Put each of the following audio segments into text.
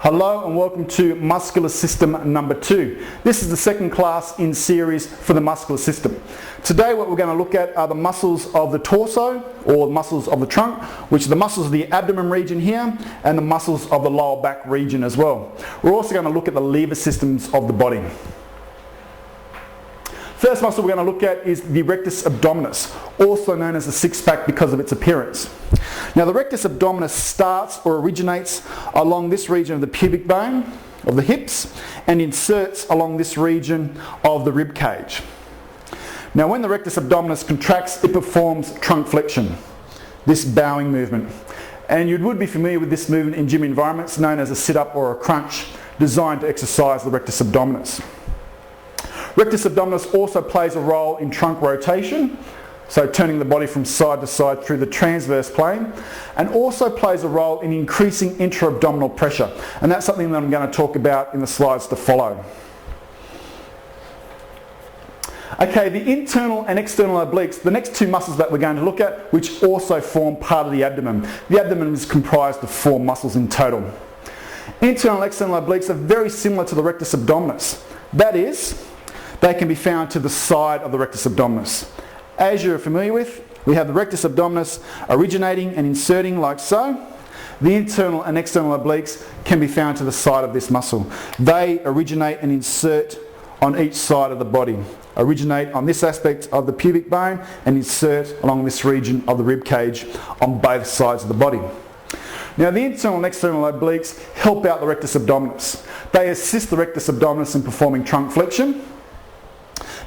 Hello and welcome to Muscular System number 2. This is the second class in series for the muscular system. Today what we're going to look at are the muscles of the torso, or the muscles of the trunk, which are the muscles of the abdomen region here and the muscles of the lower back region as well. We're also going to look at the lever systems of the body. First muscle we're going to look at is the rectus abdominis, also known as the six-pack because of its appearance. Now the rectus abdominis starts or originates along this region of the pubic bone of the hips and inserts along this region of the rib cage. Now when the rectus abdominis contracts, it performs trunk flexion, this bowing movement. And you would be familiar with this movement in gym environments known as a sit-up or a crunch, designed to exercise the rectus abdominis. Rectus abdominis also plays a role in trunk rotation, so turning the body from side to side through the transverse plane, and also plays a role in increasing intra-abdominal pressure, and that's something that I'm going to talk about in the slides to follow. Okay, the internal and external obliques, the next two muscles that we're going to look at, which also form part of the abdomen. The abdomen is comprised of 4 muscles in total. Internal and external obliques are very similar to the rectus abdominis. That is, they can be found to the side of the rectus abdominis. As you're familiar with, we have the rectus abdominis originating and inserting like so. The internal and external obliques can be found to the side of this muscle. They originate and insert on each side of the body. Originate on this aspect of the pubic bone and insert along this region of the rib cage on both sides of the body. Now the internal and external obliques help out the rectus abdominis. They assist the rectus abdominis in performing trunk flexion.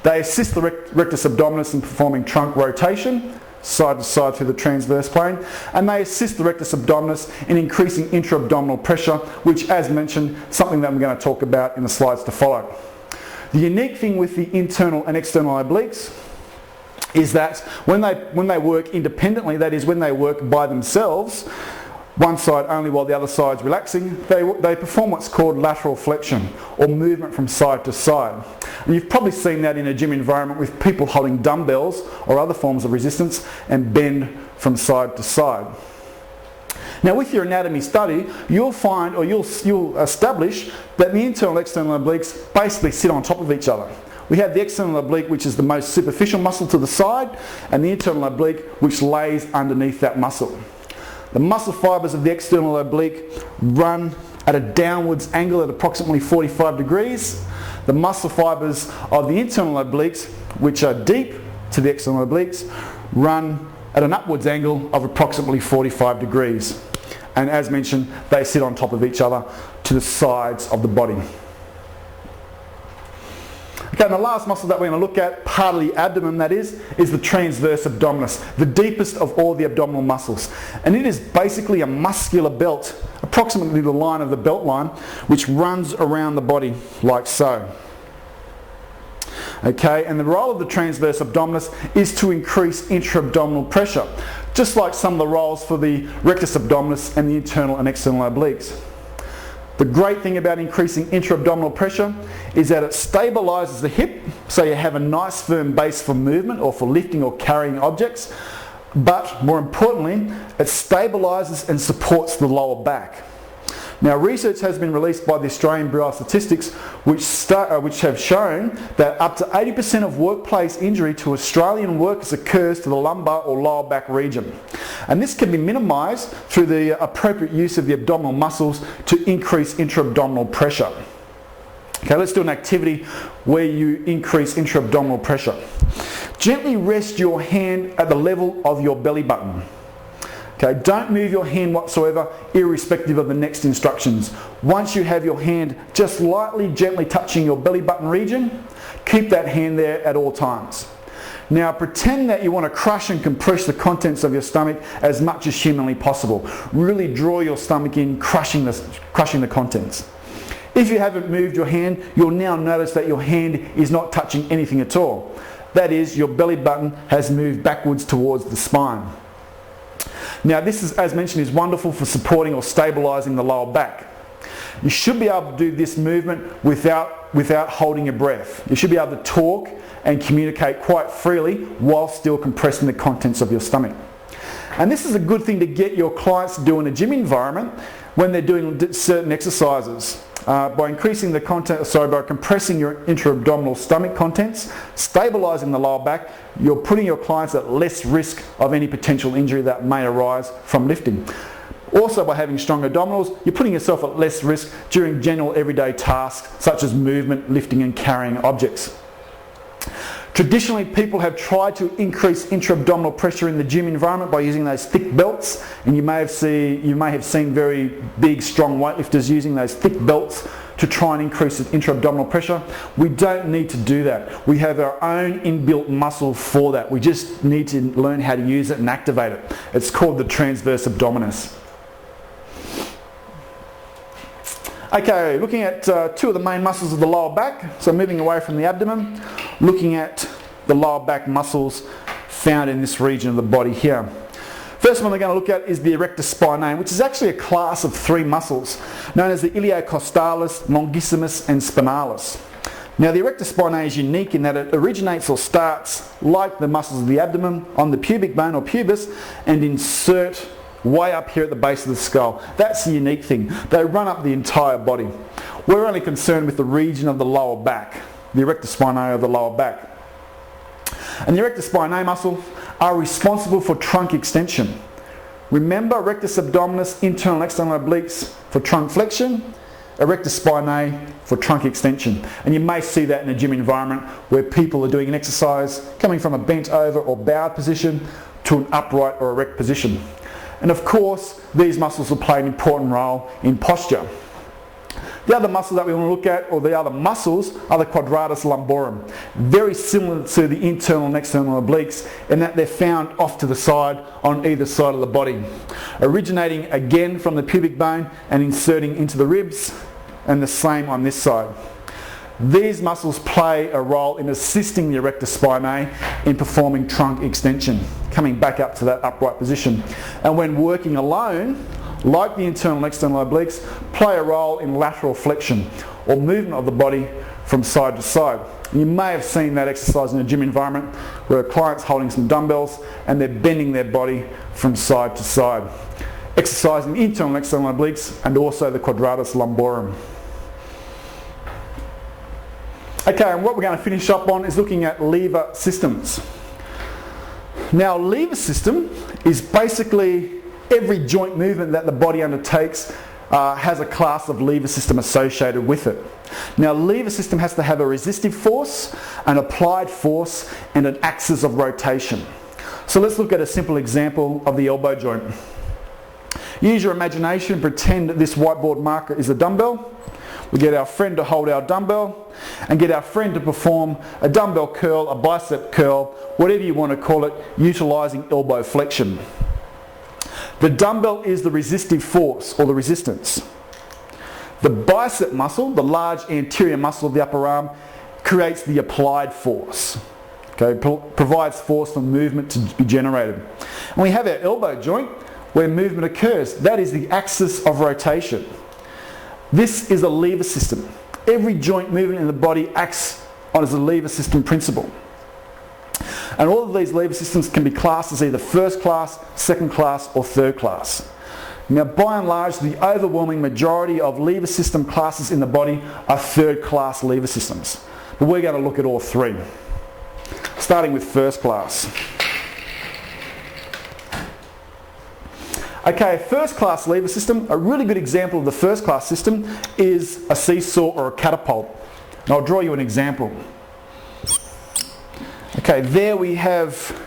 They assist the rectus abdominis in performing trunk rotation, side to side through the transverse plane, and they assist the rectus abdominis in increasing intra-abdominal pressure, which, as mentioned, something that I'm going to talk about in the slides to follow. The unique thing with the internal and external obliques is that when they work independently, that is, when they work by themselves, one side only while the other side's relaxing, they perform what's called lateral flexion, or movement from side to side. And you've probably seen that in a gym environment with people holding dumbbells or other forms of resistance and bend from side to side. Now with your anatomy study, you'll find, or you'll establish that the internal and external obliques basically sit on top of each other. We have the external oblique, which is the most superficial muscle to the side, and the internal oblique, which lays underneath that muscle. The muscle fibres of the external oblique run at a downwards angle at approximately 45 degrees. The muscle fibres of the internal obliques, which are deep to the external obliques, run at an upwards angle of approximately 45 degrees. And as mentioned, they sit on top of each other to the sides of the body. Okay, and the last muscle that we're going to look at, part of the abdomen that is the transverse abdominis, the deepest of all the abdominal muscles. And it is basically a muscular belt, approximately the line of the belt line, which runs around the body like so. Okay, and the role of the transverse abdominis is to increase intra-abdominal pressure, just like some of the roles for the rectus abdominis and the internal and external obliques. The great thing about increasing intra-abdominal pressure is that it stabilises the hip, so you have a nice firm base for movement or for lifting or carrying objects, but more importantly, it stabilises and supports the lower back. Now research has been released by the Australian Bureau of Statistics which have shown that up to 80% of workplace injury to Australian workers occurs to the lumbar or lower back region. And this can be minimised through the appropriate use of the abdominal muscles to increase intra-abdominal pressure. Okay, let's do an activity where you increase intra-abdominal pressure. Gently rest your hand at the level of your belly button. Okay, don't move your hand whatsoever, irrespective of the next instructions. Once you have your hand just lightly, gently touching your belly button region, keep that hand there at all times. Now pretend that you want to crush and compress the contents of your stomach as much as humanly possible. Really draw your stomach in, crushing the contents. If you haven't moved your hand, you'll now notice that your hand is not touching anything at all. That is, your belly button has moved backwards towards the spine. Now this is, as mentioned, is wonderful for supporting or stabilising the lower back. You should be able to do this movement without holding your breath. You should be able to talk and communicate quite freely while still compressing the contents of your stomach. And this is a good thing to get your clients to do in a gym environment when they're doing certain exercises. By increasing the by compressing your intra-abdominal stomach contents, stabilising the lower back, you're putting your clients at less risk of any potential injury that may arise from lifting. Also, by having strong abdominals, you're putting yourself at less risk during general everyday tasks such as movement, lifting and carrying objects. Traditionally, people have tried to increase intra-abdominal pressure in the gym environment by using those thick belts, and you may have seen very big, strong weightlifters using those thick belts to try and increase the intra-abdominal pressure. We don't need to do that. We have our own inbuilt muscle for that. We just need to learn how to use it and activate it. It's called the transverse abdominis. Okay, looking at two of the main muscles of the lower back. So moving away from the abdomen, looking at the lower back muscles found in this region of the body here. First one we're going to look at is the erector spinae, which is actually a class of three muscles known as the iliocostalis, longissimus and spinalis. Now the erector spinae is unique in that it originates or starts, like the muscles of the abdomen, on the pubic bone or pubis and insert way up here at the base of the skull. That's the unique thing. They run up the entire body. We're only concerned with the region of the lower back, the erector spinae of the lower back. And the erector spinae muscles are responsible for trunk extension. Remember, rectus abdominis, internal and external obliques for trunk flexion, erector spinae for trunk extension. And you may see that in a gym environment where people are doing an exercise coming from a bent over or bowed position to an upright or erect position. And of course, these muscles will play an important role in posture. The other muscle that we want to look at, or the other muscles, are the quadratus lumborum. Very similar to the internal and external obliques in that they're found off to the side on either side of the body. Originating again from the pubic bone and inserting into the ribs, and the same on this side. These muscles play a role in assisting the erector spinae in performing trunk extension, coming back up to that upright position. And when working alone, like the internal and external obliques, play a role in lateral flexion or movement of the body from side to side. You may have seen that exercise in a gym environment where a client's holding some dumbbells and they're bending their body from side to side, exercising the internal and external obliques and also the quadratus lumborum. Okay, and what we're going to finish up on is looking at lever systems. Now, lever system is basically every joint movement that the body undertakes has a class of lever system associated with it. Now, lever system has to have a resistive force, an applied force, and an axis of rotation. So let's look at a simple example of the elbow joint. Use your imagination, pretend that this whiteboard marker is a dumbbell. We get our friend to hold our dumbbell and get our friend to perform a dumbbell curl, a bicep curl, whatever you want to call it, utilising elbow flexion. The dumbbell is the resistive force or the resistance. The bicep muscle, the large anterior muscle of the upper arm, creates the applied force. Okay, provides force for movement to be generated. And we have our elbow joint where movement occurs. That is the axis of rotation. This is a lever system. Every joint movement in the body acts on as a lever system principle. And all of these lever systems can be classed as either first class, second class or third class. Now, by and large, the overwhelming majority of lever system classes in the body are third class lever systems. But we're going to look at all three. Starting with first class. Okay, first class lever system, a really good example of the first class system is a seesaw or a catapult. And I'll draw you an example. Okay, there we have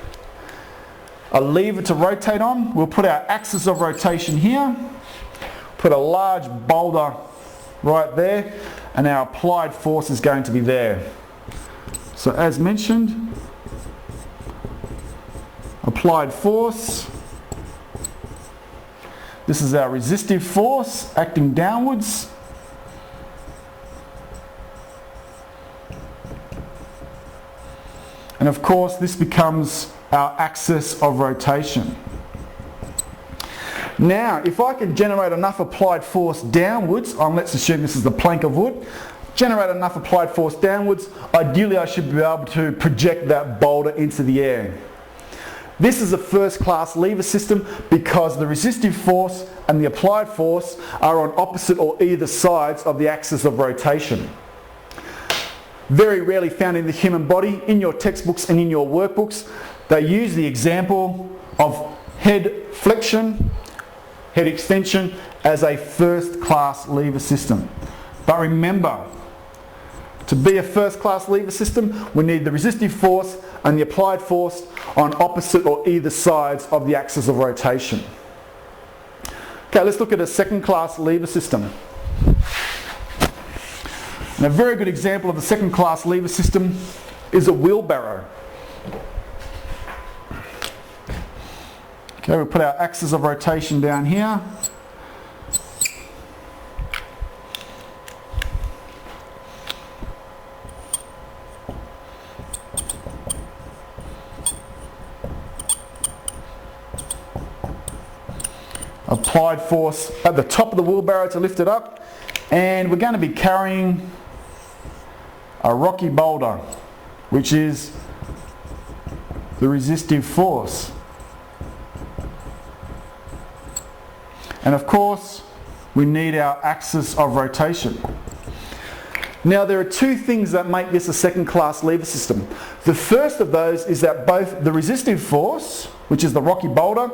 a lever to rotate on. We'll put our axis of rotation here, put a large boulder right there, and our applied force is going to be there. So as mentioned, applied force. This is our resistive force acting downwards. And of course, this becomes our axis of rotation. Now, if I can generate enough applied force downwards, let's assume this is the plank of wood, generate enough applied force downwards, ideally I should be able to project that boulder into the air. This is a first-class lever system because the resistive force and the applied force are on opposite or either sides of the axis of rotation. Very rarely found in the human body. In your textbooks and in your workbooks, they use the example of head flexion, head extension as a first-class lever system. But remember, to be a first-class lever system, we need the resistive force and the applied force on opposite or either sides of the axis of rotation. Okay, let's look at a second-class lever system. And a very good example of the second-class lever system is a wheelbarrow. Okay, we'll put our axis of rotation down here. Applied force at the top of the wheelbarrow to lift it up, and we're going to be carrying a rocky boulder, which is the resistive force. And of course, we need our axis of rotation. Now, there are two things that make this a second-class lever system. The first of those is that both the resistive force, which is the rocky boulder,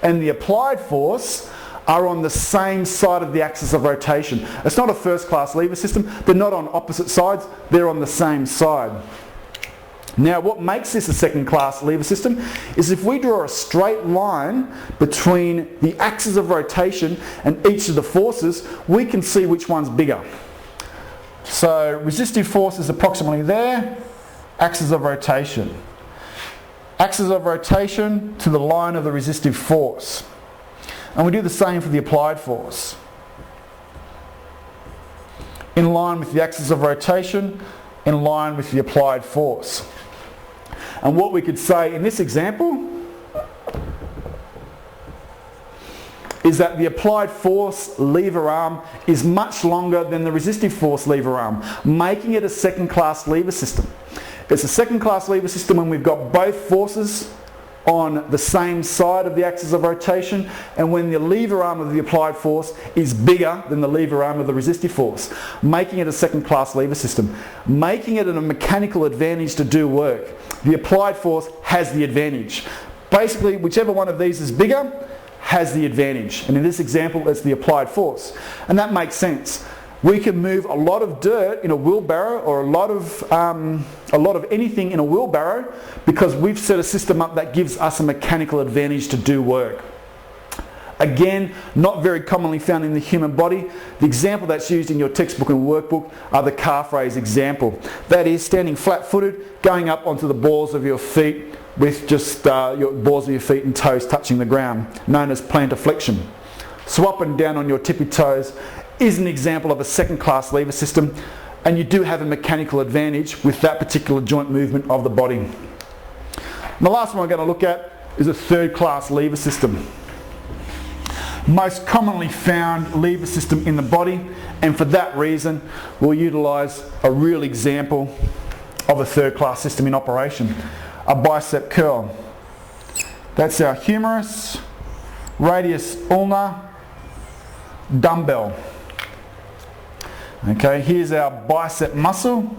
and the applied force are on the same side of the axis of rotation. It's not a first-class lever system. They're not on opposite sides. They're on the same side. Now, what makes this a second-class lever system is if we draw a straight line between the axis of rotation and each of the forces, we can see which one's bigger. So resistive force is approximately there, axis of rotation. Axis of rotation to the line of the resistive force. And we do the same for the applied force. In line with the axis of rotation, in line with the applied force. And what we could say in this example is that the applied force lever arm is much longer than the resistive force lever arm, making it a second-class lever system. It's a second-class lever system when we've got both forces on the same side of the axis of rotation, and when the lever arm of the applied force is bigger than the lever arm of the resistive force, making it a second-class lever system, making it a mechanical advantage to do work. The applied force has the advantage. Basically, whichever one of these is bigger has the advantage, and in this example it's the applied force, and that makes sense. We can move a lot of dirt in a wheelbarrow, or a lot of anything in a wheelbarrow, because we've set a system up that gives us a mechanical advantage to do work. Again, not very commonly found in the human body. The example that's used in your textbook and workbook are the calf raise example. That is standing flat-footed, going up onto the balls of your feet with just your balls of your feet and toes touching the ground, known as plantar flexion. So up and down on your tippy toes is an example of a second-class lever system, and you do have a mechanical advantage with that particular joint movement of the body. And the last one we're going to look at is a third-class lever system. Most commonly found lever system in the body, and for that reason we'll utilise a real example of a third-class system in operation, a bicep curl. That's our humerus, radius ulnar, dumbbell. Okay, here's our bicep muscle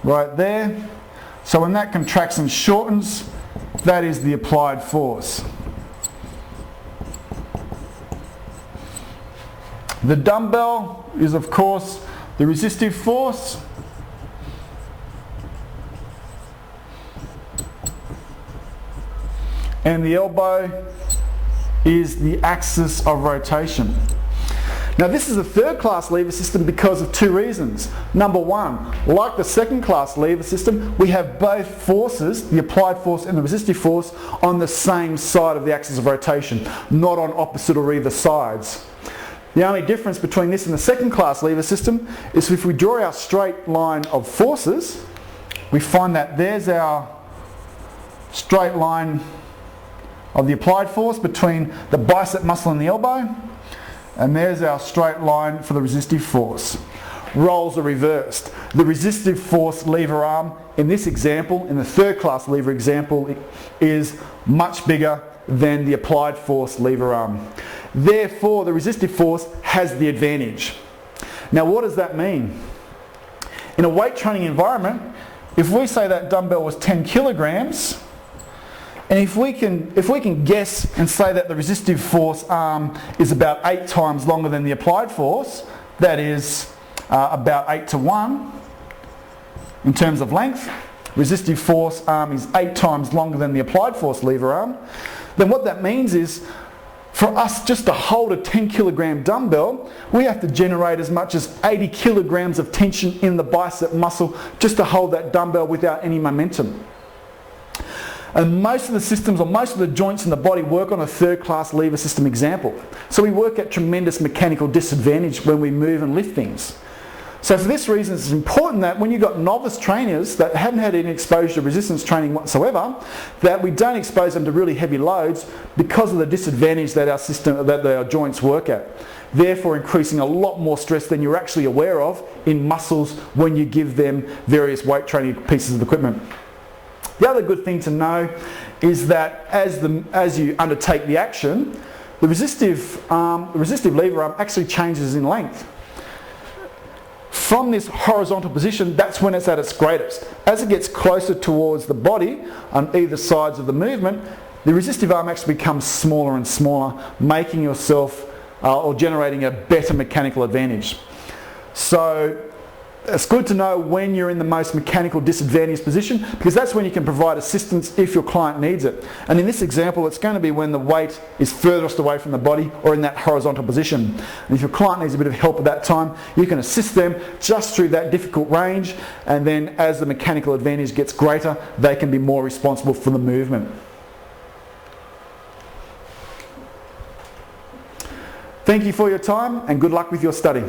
right there. So when that contracts and shortens, that is the applied force. The dumbbell is, of course, the resistive force. And the elbow is the axis of rotation. Now, this is a third-class lever system because of two reasons. Number one, like the second-class lever system, we have both forces, the applied force and the resistive force, on the same side of the axis of rotation, not on opposite or either sides. The only difference between this and the second-class lever system is if we draw our straight line of forces, we find that there's our straight line of the applied force between the bicep muscle and the elbow, and there's our straight line for the resistive force. roles are reversed. The resistive force lever arm in this example, in the third class lever example, is much bigger than the applied force lever arm. Therefore, the resistive force has the advantage. Now, what does that mean? In a weight training environment, if we say that dumbbell was 10 kilograms, and if we can guess and say that the resistive force arm is about 8 times longer than the applied force, that is about 8 to 1 in terms of length, resistive force arm is 8 times longer than the applied force lever arm, then what that means is for us just to hold a 10 kilogram dumbbell, we have to generate as much as 80 kilograms of tension in the bicep muscle just to hold that dumbbell without any momentum. And most of the systems or most of the joints in the body work on a third class lever system example. So we work at tremendous mechanical disadvantage when we move and lift things. So for this reason, it's important that when you've got novice trainers that haven't had any exposure to resistance training whatsoever, that we don't expose them to really heavy loads because of the disadvantage that our joints work at. Therefore increasing a lot more stress than you're actually aware of in muscles when you give them various weight training pieces of equipment. The other good thing to know is that as you undertake the action, the resistive lever arm actually changes in length. From this horizontal position, that's when it's at its greatest. As it gets closer towards the body on either sides of the movement, the resistive arm actually becomes smaller and smaller, making yourself or generating a better mechanical advantage. So it's good to know when you're in the most mechanical disadvantaged position, because that's when you can provide assistance if your client needs it. And in this example, it's going to be when the weight is furthest away from the body or in that horizontal position. And if your client needs a bit of help at that time, you can assist them just through that difficult range, and then as the mechanical advantage gets greater, they can be more responsible for the movement. Thank you for your time and good luck with your study.